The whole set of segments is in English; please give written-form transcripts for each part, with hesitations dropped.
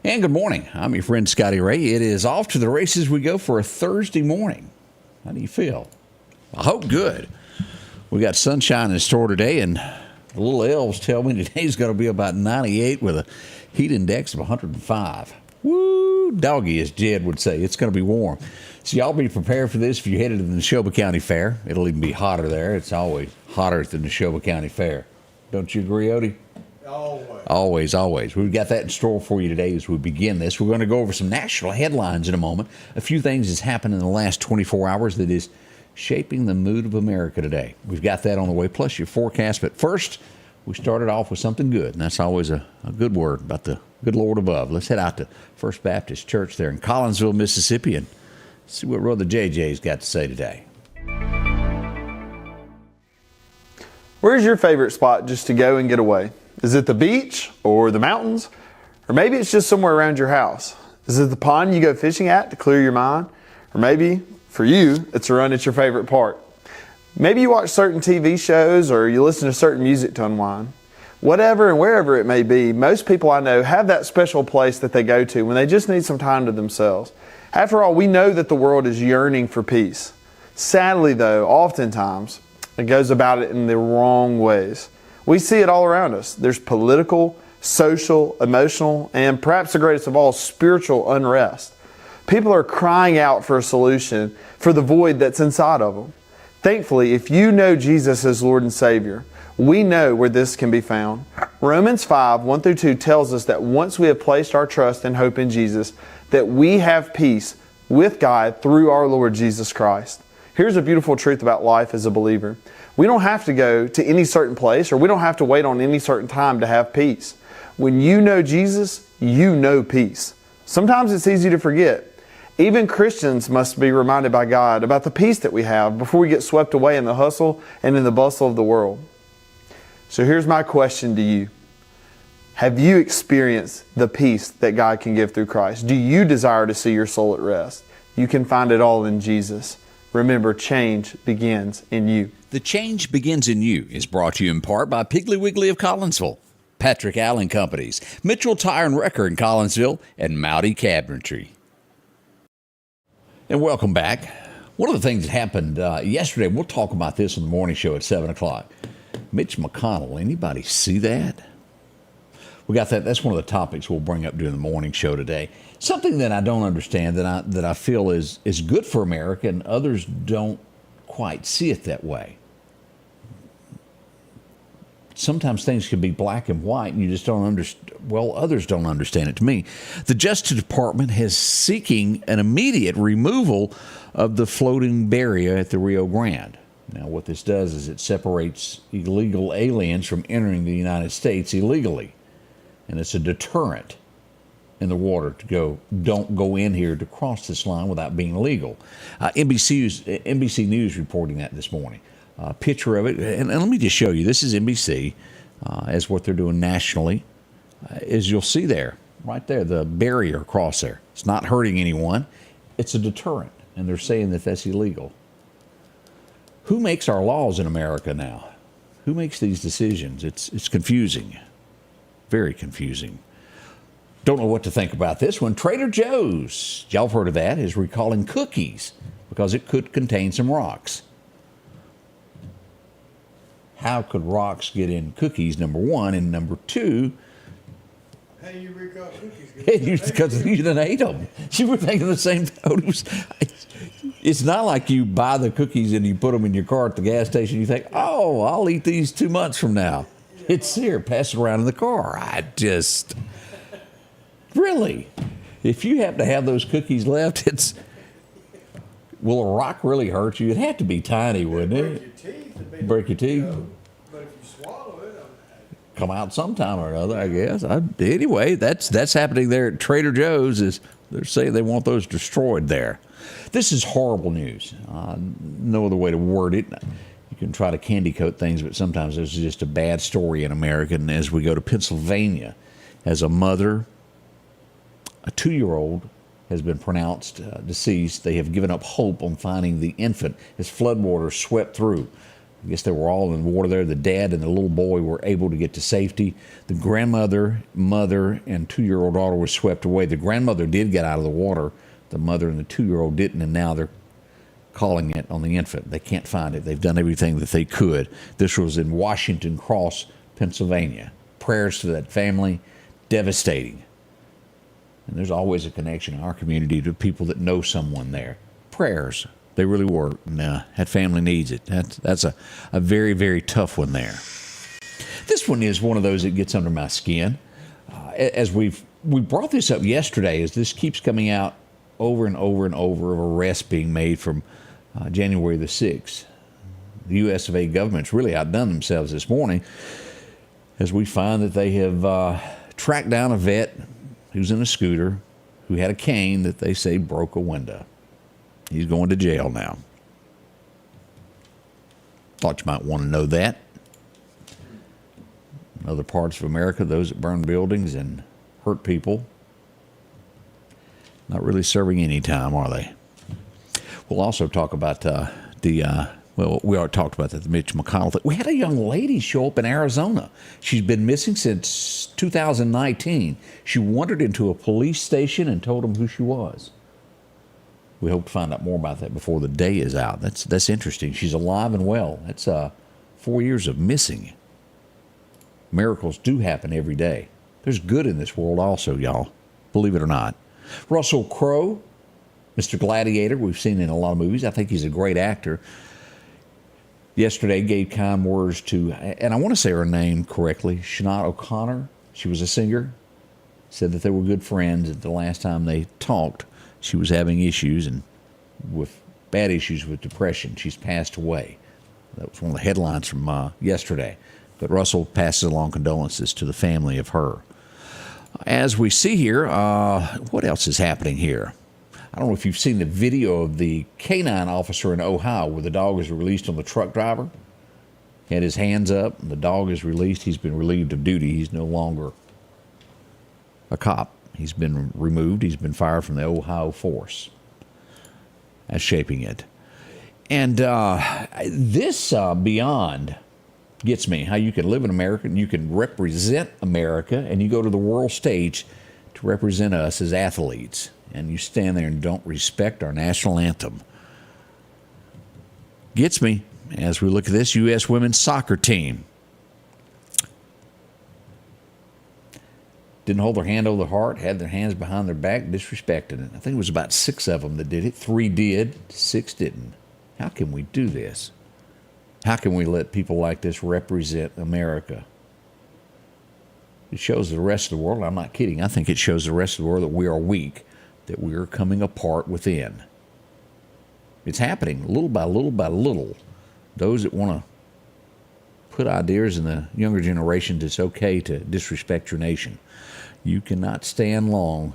And good morning. I'm your friend Scotty Ray. It is off to the races we go for a Thursday morning. How do you feel? I hope good. We got sunshine in store today, and the little elves tell me today's going to be about 98 with a heat index of 105. Woo, doggy, as Jed would say. It's going to be warm. So y'all be prepared for this if you're headed to the Neshoba County Fair. It'll even be hotter there. It's always hotter at the Neshoba County Fair. Don't you agree, Odie? Always. We've got that in store for you today as we begin this. We're going to go over some national headlines in a moment. A few things that's happened in the last 24 hours that is shaping the mood of America today. We've got that on the way, plus your forecast. But first, we started off with something good, and that's always a good word about the good Lord above. Let's head out to First Baptist Church there in Collinsville, Mississippi, and see what Brother JJ's got to say today. Where's your favorite spot just to go and get away? Is it the beach or the mountains? Or maybe it's just somewhere around your house. Is it the pond you go fishing at to clear your mind? Or maybe, for you, it's a run at your favorite park. Maybe you watch certain TV shows or you listen to certain music to unwind. Whatever and wherever it may be, most people I know have that special place that they go to when they just need some time to themselves. After all, we know that the world is yearning for peace. Sadly, though, oftentimes, it goes about it in the wrong ways. We see it all around us. There's political, social, emotional, and perhaps the greatest of all, spiritual unrest. People are crying out for a solution for the void that's inside of them. Thankfully, if you know Jesus as Lord and Savior, we know where this can be found. Romans 5, 1-2 tells us that once we have placed our trust and hope in Jesus, that we have peace with God through our Lord Jesus Christ. Here's a beautiful truth about life as a believer. We don't have to go to any certain place, or we don't have to wait on any certain time to have peace. When you know Jesus, you know peace. Sometimes it's easy to forget. Even Christians must be reminded by God about the peace that we have before we get swept away in the hustle and in the bustle of the world. So here's my question to you. Have you experienced the peace that God can give through Christ? Do you desire to see your soul at rest? You can find it all in Jesus. Remember, change begins in you. The Change Begins in You is brought to you in part by Piggly Wiggly of Collinsville, Patrick Allen Companies, Mitchell Tire and Wrecker in Collinsville, and Mowdy Cabinetry. And welcome back. One of the things that happened yesterday, we'll talk about this on the morning show at 7 o'clock. Mitch McConnell, anybody see that? We got that. That's one of the topics we'll bring up during the morning show today. Something that I don't understand, that I feel is good for America, and others don't quite see it that way. Sometimes things can be black and white, and you just don't understand. Well, others don't understand it. To me, the Justice Department is seeking an immediate removal of the floating barrier at the Rio Grande. Now, what this does is it separates illegal aliens from entering the United States illegally. And it's a deterrent in the water to go, don't go in here to cross this line without being legal. NBC News reporting that this morning. A picture of it, and let me just show you. This is NBC, as what they're doing nationally. As you'll see there, right there, the barrier across there. It's not hurting anyone. It's a deterrent, and they're saying that that's illegal. Who makes our laws in America now? Who makes these decisions? It's confusing. Very confusing. Don't know what to think about this one. Trader Joe's, y'all have heard of that, is recalling cookies because it could contain some rocks. How could rocks get in cookies, number one, and number two? How you recall cookies? Because you done ate them. You were thinking the same thing. It's not like you buy the cookies and you put them in your car at the gas station. You think, oh, I'll eat these 2 months from now. It's here, pass it around in the car. Really, if you happen to have those cookies left, will a rock really hurt you? It'd have to be tiny, wouldn't it? Break your teeth. But if you swallow it, come out sometime or another, I guess. Anyway, that's happening there at Trader Joe's. Is they're saying they want those destroyed there. This is horrible news. No other way to word it. You can try to candy coat things, but sometimes there's just a bad story in America. And as we go to Pennsylvania, as a mother, a 2-year-old has been pronounced deceased. They have given up hope on finding the infant as floodwaters swept through. I guess they were all in the water there. The dad and the little boy were able to get to safety. The grandmother, mother, and 2-year-old daughter were swept away. The grandmother did get out of the water. The mother and the 2-year-old didn't, and now they're calling it on the infant. They can't find it. They've done everything that they could. This was in Washington Cross, Pennsylvania. Prayers to that family. Devastating. And there's always a connection in our community to people that know someone there. Prayers. They really work. And that family needs it. That's a very, very tough one there. This one is one of those that gets under my skin. As we brought this up yesterday, as this keeps coming out over and over and over of arrests being made from January the 6th. The U.S. of A. government's really outdone themselves this morning as we find that they have tracked down a vet who's in a scooter who had a cane that they say broke a window. He's going to jail now. Thought you might want to know that. In other parts of America, those that burn buildings and hurt people, not really serving any time, are they? We'll also talk about we already talked about that, the Mitch McConnell thing. We had a young lady show up in Arizona. She's been missing since 2019. She wandered into a police station and told them who she was. We hope to find out more about that before the day is out. That's interesting. She's alive and well. That's 4 years of missing. Miracles do happen every day. There's good in this world also, y'all. Believe it or not. Russell Crowe, Mr. Gladiator, we've seen in a lot of movies. I think he's a great actor. Yesterday gave kind words to, and I want to say her name correctly, Sinead O'Connor. She was a singer. Said that they were good friends. At the last time they talked, she was having issues and with bad issues with depression. She's passed away. That was one of the headlines from yesterday. But Russell passes along condolences to the family of her. As we see here, what else is happening here? I don't know if you've seen the video of the canine officer in Ohio where the dog is released on the truck driver. He had his hands up, and the dog is released. He's been relieved of duty. He's no longer a cop. He's been removed. He's been fired from the Ohio force. That's shaping it. And this beyond gets me, how you can live in America and you can represent America, and you go to the world stage to represent us as athletes, and you stand there and don't respect our national anthem. Gets me as we look at this U.S. women's soccer team. Didn't hold their hand over their heart, had their hands behind their back, disrespected it. I think it was about 6 of them that did it. 3 did, 6 didn't. How can we do this? How can we let people like this represent America? It shows the rest of the world, I'm not kidding, I think it shows the rest of the world that we are weak, that we are coming apart within. It's happening little by little by little. Those that want to put ideas in the younger generation that it's okay to disrespect your nation. You cannot stand long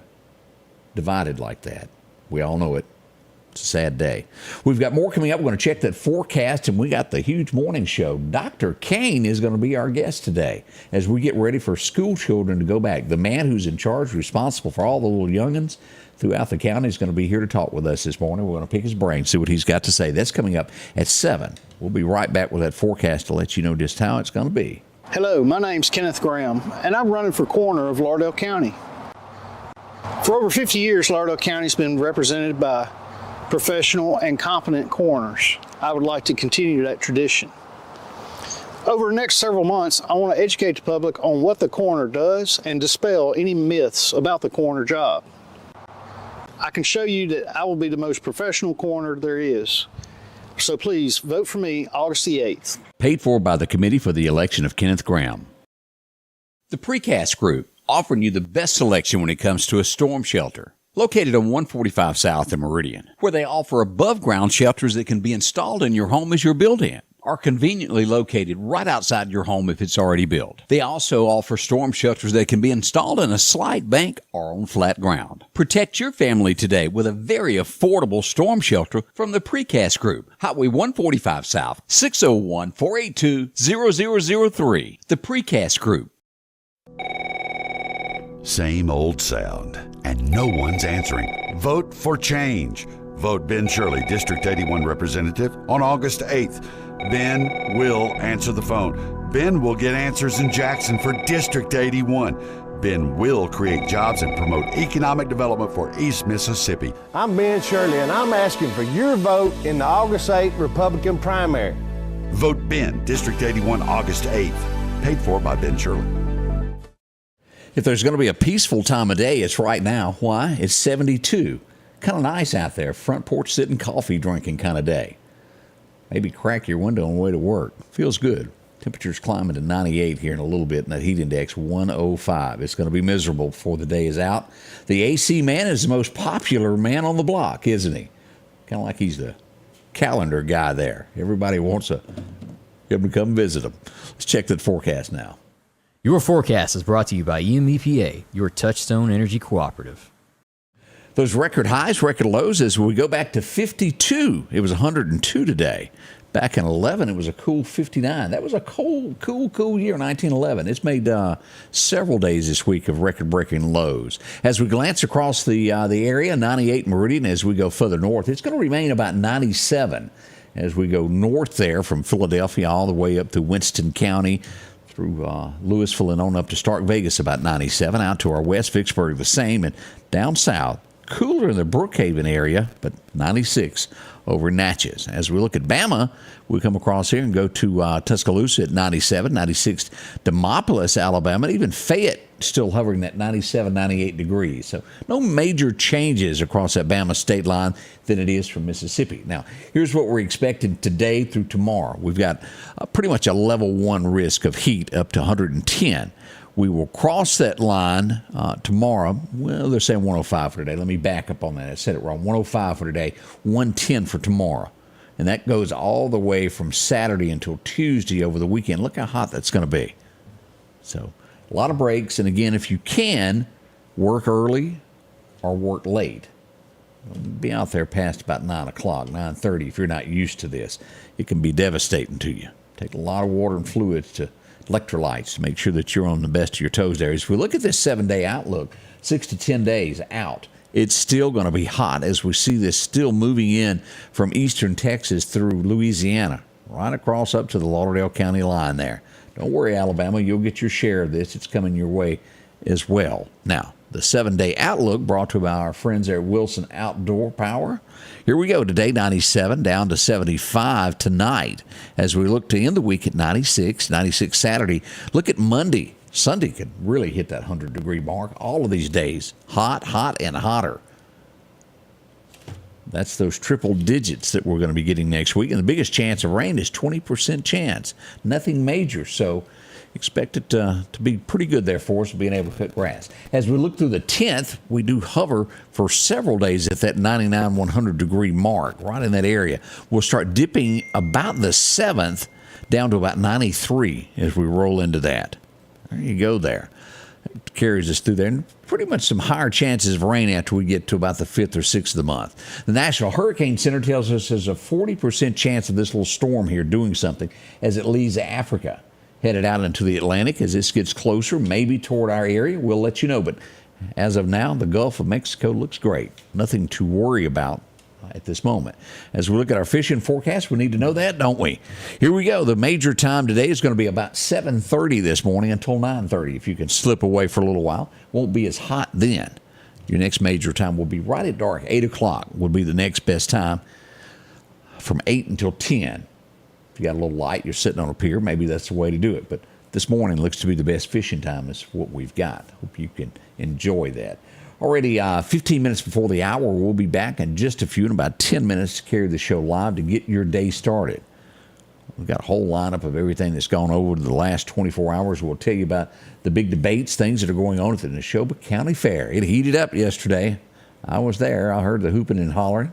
divided like that. We all know it. It's a sad day. We've got more coming up. We're going to check that forecast, and we got the huge morning show. Dr. Kane is going to be our guest today as we get ready for school children to go back. The man who's in charge, responsible for all the little youngins throughout the county, is going to be here to talk with us this morning. We're going to pick his brain, see what he's got to say. That's coming up at 7. We'll be right back with that forecast to let you know just how it's going to be. Hello, my name's Kenneth Graham, and I'm running for coroner of Lauderdale County. For over 50 years, Lauderdale County's been represented by professional and competent coroners. I would like to continue that tradition. Over the next several months, I want to educate the public on what the coroner does and dispel any myths about the coroner job. I can show you that I will be the most professional coroner there is. So please vote for me August the 8th. Paid for by the Committee for the Election of Kenneth Graham. The Precast Group, offering you the best selection when it comes to a storm shelter. Located on 145 South in Meridian, where they offer above-ground shelters that can be installed in your home as you're built in, are conveniently located right outside your home if it's already built. They also offer storm shelters that can be installed in a slight bank or on flat ground. Protect your family today with a very affordable storm shelter from the Precast Group. Highway 145 South, 601-482-0003. The Precast Group. Same old sound, and no one's answering. Vote for change. Vote Ben Shirley, District 81 Representative, on August 8th. Ben will answer the phone. Ben will get answers in Jackson for District 81. Ben will create jobs and promote economic development for East Mississippi. I'm Ben Shirley, and I'm asking for your vote in the August 8th Republican primary. Vote Ben, District 81, August 8th. Paid for by Ben Shirley. If there's going to be a peaceful time of day, it's right now. Why? It's 72. Kind of nice out there. Front porch sitting, coffee drinking kind of day. Maybe crack your window on the way to work. Feels good. Temperature's climbing to 98 here in a little bit, and that heat index 105. It's going to be miserable before the day is out. The AC man is the most popular man on the block, isn't he? Kind of like he's the calendar guy there. Everybody wants him to come visit him. Let's check that forecast now. Your forecast is brought to you by EMEPA, your Touchstone Energy Cooperative. Those record highs, record lows, as we go back to 52. It was 102 today. Back in 11, it was a cool 59. That was a cool year, 1911. It's made several days this week of record-breaking lows. As we glance across the area, 98 Meridian, as we go further north, it's going to remain about 97 as we go north there from Philadelphia all the way up to Winston County, through Louisville and on up to Stark Vegas, about 97. Out to our west, Vicksburg, the same. And down south, cooler in the Brookhaven area, but 96 over Natchez. As we look at Bama, we come across here and go to Tuscaloosa at 97, 96 Demopolis, Alabama, and even Fayette still hovering at 97, 98 degrees. So no major changes across that Bama state line than it is from Mississippi. Now, here's what we're expecting today through tomorrow. We've got pretty much a level 1 risk of heat up to 110. We will cross that line tomorrow. Well, they're saying 105 for today. Let me back up on that. I said it wrong. 105 for today, 110 for tomorrow. And that goes all the way from Saturday until Tuesday over the weekend. Look how hot that's going to be. So a lot of breaks. And again, if you can, work early or work late. Be out there past about 9 o'clock, 9:30 if you're not used to this. It can be devastating to you. Take a lot of water and fluids to electrolytes to make sure that you're on the best of your toes there. As we look at this 7-day outlook, 6 to 10 days out, it's still going to be hot as we see this still moving in from eastern Texas through Louisiana, right across up to the Lauderdale County line there. Don't worry, Alabama, you'll get your share of this. It's coming your way as well. Now, the 7-day outlook brought to you by our friends there at Wilson Outdoor Power. Here we go. Today, 97 down to 75 tonight. As we look to end the week at 96 Saturday. Look at Monday. Sunday could really hit that 100-degree mark. All of these days, hot, and hotter. That's those triple digits that we're going to be getting next week. And the biggest chance of rain is 20% chance. Nothing major, so expect it to be pretty good there for us, being able to cut grass. As we look through the 10th, we do hover for several days at that 99, 100-degree mark, right in that area. We'll start dipping about the 7th down to about 93 as we roll into that. There you go there. It carries us through there. And pretty much some higher chances of rain after we get to about the 5th or 6th of the month. The National Hurricane Center tells us there's a 40% chance of this little storm here doing something as it leaves Africa, headed out into the Atlantic. As this gets closer, maybe toward our area, we'll let you know. But as of now, the Gulf of Mexico looks great. Nothing to worry about at this moment. As we look at our fishing forecast, we need to know that, don't we? Here we go. The major time today is going to be about 7:30 this morning until 9:30. If you can slip away for a little while, won't be as hot then. Your next major time will be right at dark. 8 o'clock would be the next best time from 8 until 10. If you got a little light, you're sitting on a pier, maybe that's the way to do it. But this morning looks to be the best fishing time is what we've got. Hope you can enjoy that. Already 15 minutes before the hour, we'll be back in just a few, in about 10 minutes to carry the show live to get your day started. We've got a whole lineup of everything that's gone over the last 24 hours. We'll tell you about the big debates, things that are going on at the Neshoba County Fair. It heated up yesterday. I was there. I heard the hooping and hollering.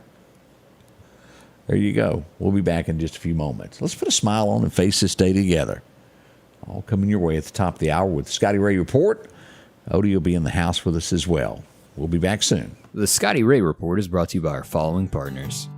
There you go. We'll be back in just a few moments. Let's put a smile on and face this day together. All coming your way at the top of the hour with the Scotty Ray Report. Odie will be in the house with us as well. We'll be back soon. The Scotty Ray Report is brought to you by our following partners: